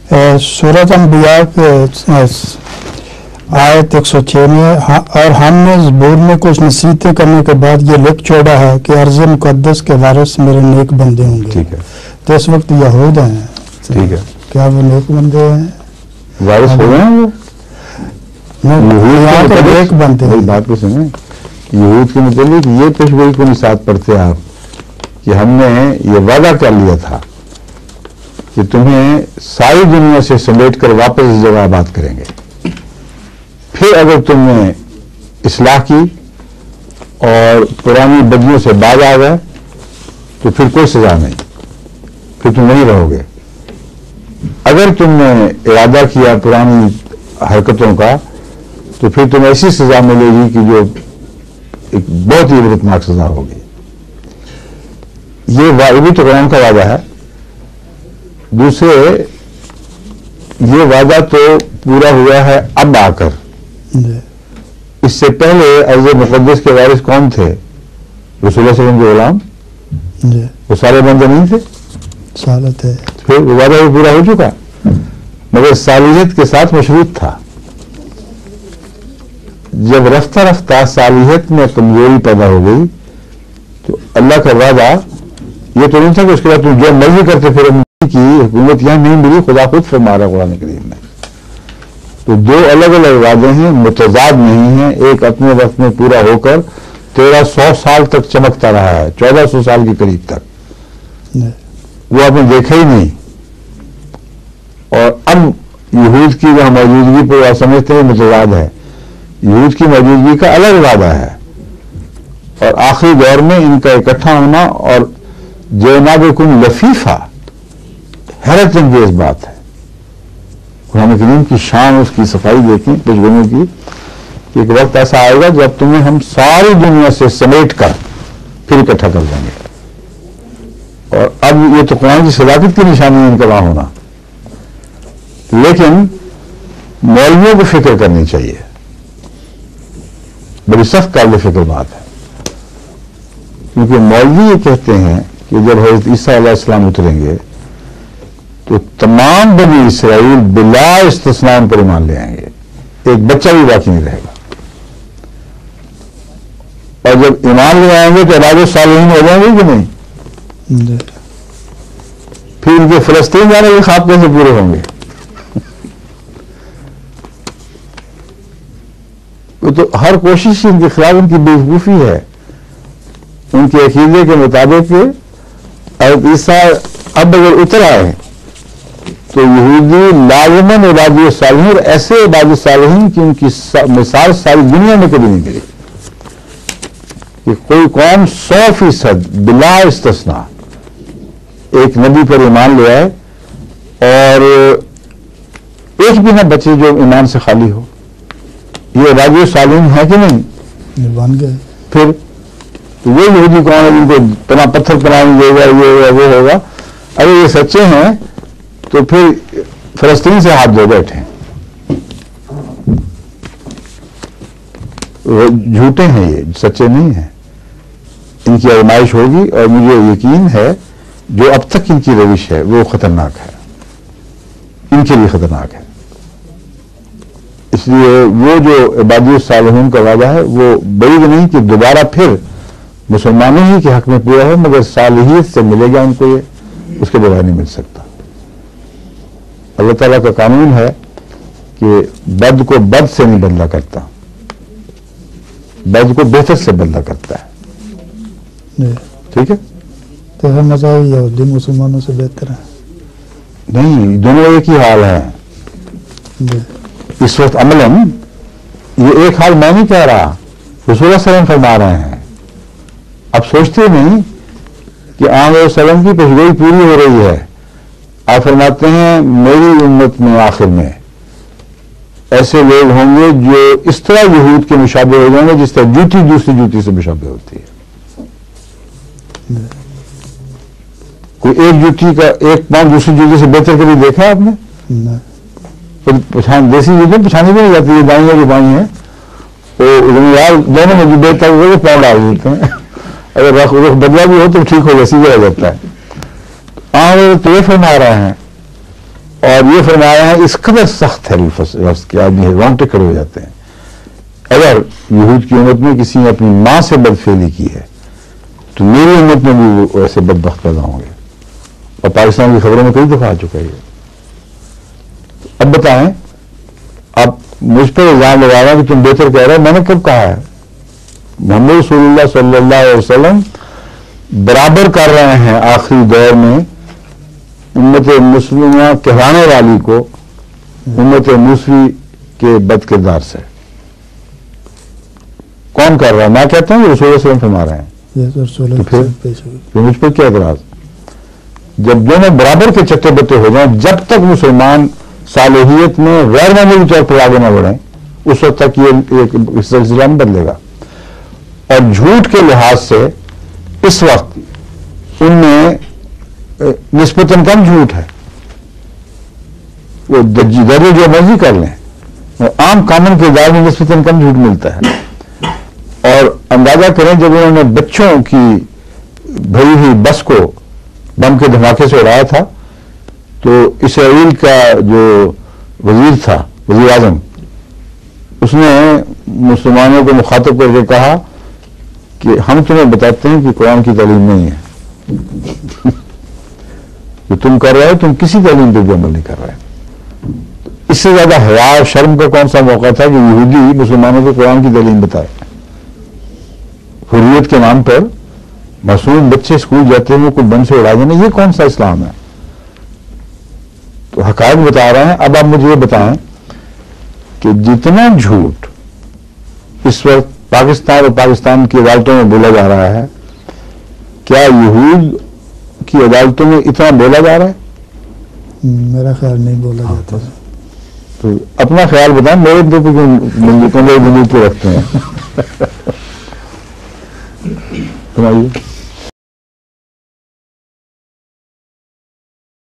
سورۃ انبیاء آیت 106 میں اور ہم نے زبور میں کچھ نصیحتیں کرنے کے بعد یہ لکھ چھوڑا ہے کہ ارض مقدس کے وارث میرے نیک بندے ہوں گے. ٹھیک ہے. تو اس وقت یہود ہیں. ٹھیک ہے. کیا وہ نیک بندے ہیں؟ وارث ہو گئے ہیں وہ نیک بندے. بات کو سنیں، یہود کے متعلق یہ پیشگوئی کو نصیحت پڑھتے آپ کہ ہم نے یہ وعدہ کر لیا تھا کہ تمہیں ساری دنیا سے سمیٹ کر واپس اس جگہ آباد کریں گے. پھر اگر تم نے اصلاح کی اور پرانی بدیوں سے باز آ گئے تو پھر کوئی سزا نہیں، پھر تم نہیں رہو گے. اگر تم نے ارادہ کیا پرانی حرکتوں کا تو پھر تمہیں ایسی سزا ملے گی کہ جو ایک بہت ہی عبرتناک سزا ہوگی. یہ بھی تو قرآن کا وعدہ ہے. دوسرے یہ وعدہ تو پورا ہوا ہے اب آ کر. اس سے پہلے ارض مقدس کے وارث کون تھے؟ رسول اللہ صلی اللہ علیہ وسلم کے غلام. وہ سارے بندے نہیں تھے؟ سالے تھے. پھر وہ وعدہ بھی پورا ہو چکا، مگر صالحیت کے ساتھ مشروط تھا. جب رفتہ رفتہ صالحیت میں کمزوری پیدا ہو گئی تو اللہ کا وعدہ یہ تو نہیں تھا کہ اس کے بعد تم جو مرضی کرتے پھر کی حکومت یہاں نہیں ملی. خدا خود فرما رہا قرآن کریم میں. تو دو الگ الگ وعدے ہیں، متضاد نہیں ہیں. ایک اپنے وقت میں پورا ہو کر 1300 سال تک چمکتا رہا ہے، 1400 سال کے قریب تک وہ آپ نے دیکھا ہی نہیں. اور اب یہود کی جو موجودگی پہ آپ سمجھتے ہیں متضاد ہے. یہود کی موجودگی کا الگ وعدہ ہے اور آخری دور میں ان کا اکٹھا ہونا اور جینابکم لفیفہ حیرت انگیز بات ہے. قرآن کریم کی شان، اس کی صفائی دیکھیں پیشگوئیوں کی. ایک وقت ایسا آئے گا جب تمہیں ہم ساری دنیا سے سمیٹ کر پھر اکٹھا کر دیں گے. اور اب یہ تو قرآن کی صداقت کی نشانی ہے ان کا وہاں ہونا. لیکن مولویوں کو فکر کرنی چاہیے. بڑی سخت قابل فکر بات ہے، کیونکہ مولوی یہ کہتے ہیں کہ جب حضرت عیسیٰ علیہ السلام اتریں گے تو تمام بنی اسرائیل بلا استثناء ان پر ایمان لے آئیں گے، ایک بچہ بھی باقی نہیں رہے گا. اور جب ایمان لے آئیں گے تو علاج الصالحین ہو جائیں گے کہ نہیں؟ پھر ان کے فلسطین جانے کے خواب کیسے پورے ہوں گے؟ تو ہر کوشش ان کے خلاف ان کی بےوقوفی ہے. ان کے عقیدے کے مطابق حضرت عیسیٰ اب اگر اتر آئے تو یہودی لازماً عباد الصالحین اور ایسے عباد الصالحین کی ان کی مثال ساری دنیا میں کبھی نہیں ملی کہ کوئی قوم 100% بلا استثناء ایک نبی پر ایمان لے آئے اور ایک بھی نہ بچے جو ایمان سے خالی ہو. یہ عباد الصالحین ہے کہ نہیں؟ بن گئے. پھر وہ یہودی کون ہے جن کو پتھر پناہ دے گا، یہ ہوگا وہ ہوگا؟ اگر یہ سچے ہیں تو پھر فلسطین سے ہاتھ دھو بیٹھے. جھوٹے ہیں یہ، سچے نہیں ہیں. ان کی آزمائش ہوگی اور مجھے یقین ہے جو اب تک ان کی روش ہے وہ خطرناک ہے، ان کے لیے خطرناک ہے. اس لیے وہ جو عبادی الصالحین کا وعدہ ہے وہ بعید نہیں کہ دوبارہ پھر مسلمانوں ہی کے حق میں پورا ہو، مگر صالحیت سے ملے گا ان کو، یہ اس کے بغیر نہیں مل سکتا. اللہ تعالیٰ کا قانون ہے کہ بد کو بد سے نہیں بدلا کرتا، بد کو بہتر سے بدلا کرتا ہے. ٹھیک ہے؟ تو ہر مذہب یہودی مسلمانوں سے بہتر ہے؟ نہیں، دونوں ایک ہی حال ہے اس وقت. عملاً یہ ایک حال میں نہیں کہہ رہا، رسول اللہ صلی اللہ علیہ وسلم فرما رہے ہیں. اب سوچتے نہیں کہ آن علیہ وسلم کی پیشگوئی پوری ہو رہی ہے. آپ فرماتے ہیں میری امت میں آخر میں ایسے لوگ ہوں گے جو اس طرح یہود کے مشابہ ہو جائیں گے جس طرح جوتی دوسری جوتی سے مشابہ ہوتی ہے. کوئی ایک جوتی کا ایک پاؤں دوسری جوتی سے بہتر کبھی دیکھا آپ نے؟ دیسی جوتی پچھانی بھی نہیں جاتی ہے، دائیں جو بائیں ہیں وہ یار دونوں میں جو بہتر ہوگا وہ پاؤں ڈال دیتے ہیں. اگر رخ بدلا بھی ہو تو ٹھیک ہوگا، سیدھا ہو جاتا ہے. تو یہ فرما رہے ہیں اور یہ فرمایا ہے اس قدر سخت ہے لفظ کہ آدمی رونگٹے کھڑے ہو جاتے ہیں. اگر یہود کی امت میں کسی نے اپنی ماں سے بدفعلی کی ہے تو میری امت میں بھی وہ ایسے بدبخت پیدا ہوں گے. اور پاکستان کی خبروں میں کئی دفعہ آ چکا ہے یہ. اب بتائیں، آپ مجھ پر الزام لگا رہا کہ تم بہتر کہہ رہے ہو. میں نے کب کہا ہے؟ محمد رسول اللہ صلی اللہ علیہ وسلم برابر کر رہے ہیں آخری دور میں امت مسلمہ کہلانے والی کو امت موسوی کے بد کردار سے. کون کر رہا ہے؟ میں کہتا ہوں کہ رسول اللہ صلی اللہ علیہ وسلم فرما رہے ہیں. تو پھر مجھ پر کیا اعتراض؟ جب دونوں برابر کے چٹے بٹے ہو جائیں، جب تک مسلمان صالحیت میں غیر معمولی طور پر آگے نہ بڑھیں اس وقت تک یہ سلسلہ نہیں بدلے گا. اور جھوٹ کے لحاظ سے اس وقت ان میں نسبتاً کم جھوٹ ہے. وہ درجے جو مرضی کر لیں، وہ عام کامن کردار میں نسبتاً کم جھوٹ ملتا ہے. اور اندازہ کریں جب انہوں نے بچوں کی بھری ہوئی بس کو بم کے دھماکے سے اڑایا تھا تو اسرائیل کا جو وزیر تھا، وزیر اعظم، اس نے مسلمانوں کو مخاطب کر کے کہا کہ ہم تمہیں بتاتے ہیں کہ قرآن کی تعلیم نہیں ہے. جو تم کر رہے ہو تم کسی تعلیم پہ بھی عمل نہیں کر رہے. اس سے زیادہ حیا اور شرم کا کون سا موقع تھا کہ یہودی مسلمانوں کو قرآن کی تعلیم بتائے؟ حریت کے نام پر معصوم بچے اسکول جاتے ہیں کوئی بم سے اڑا دینا، یہ کون سا اسلام ہے؟ تو حقائق بتا رہے ہیں. اب آپ مجھے یہ بتائیں کہ جتنا جھوٹ اس وقت پاکستان اور پاکستان کی عدالتوں میں بولا جا رہا ہے، کیا یہود کی عدالتوں میں اتنا بولا جا رہا ہے؟ میرا خیال نہیں بولا جاتا. تو اپنا خیال بتائیں، میرے دو بندوق پہ رکھتے ہیں. سنائیے.